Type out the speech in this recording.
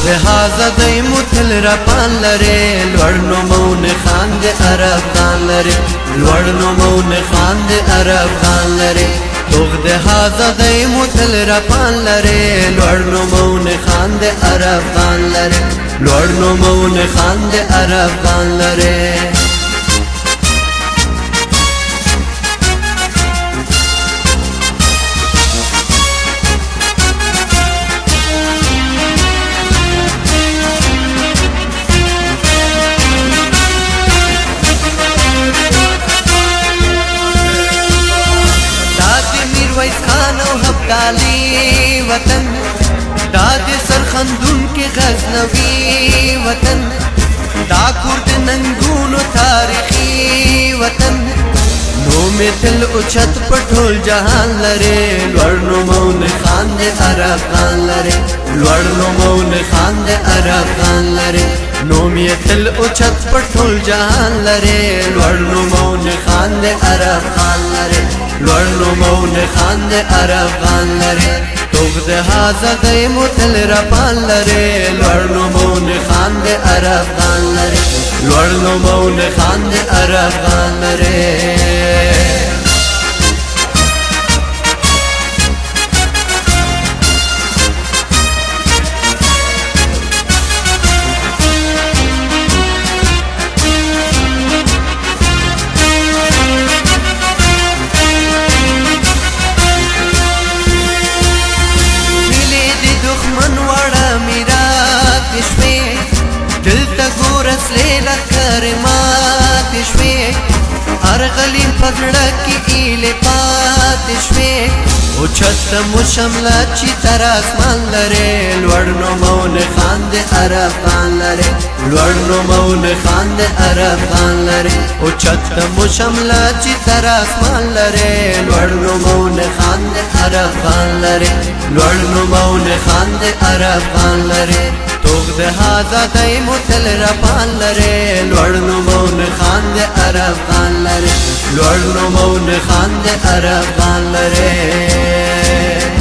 هازا دی متل را پان لره لوړ نومون خان د عرب خان لره لوړ نومون خان د عرب خان لره توغ د هازا دی متل را پان لره لوړ نومون خان د عرب خان لره لوړ نومون خان د عرب خان لره دالی وطن داد سرخندون کے غزنوی وطن دا کرد ننگون و تاریخی وطن نوم تل اچت پٹھول جہان لرے لوڑ نومون خان دے عرب خان لرے لوڑ نومون خان دے عرب خان لرے نوم تل اچت پٹھول جہان لرے لوڑ نومون خان دے عرب خان لرے لوړ نومون خان د عرب خان لري توغ د هازا دی متل را پان لري لوړ نومون خان د عرب خان لري لوړ نومون خان د عرب خان لري کرمات شوی ارغلی پزړه کې ایله پات شوی او چت مشمله چې تر اسمان لره لوړ نومون خان د عرب خان لره لوړ نومون خان د عرب خان لره او چت مشمله چې تر اسمان لره لوړ نومون خان د عرب خان لره لوړ نومون خان د عرب خان لره توغ د هازا دی متل را پان لره لوړ نومون خان د عرب خان لره لوړ نومون خان د عرب خان لره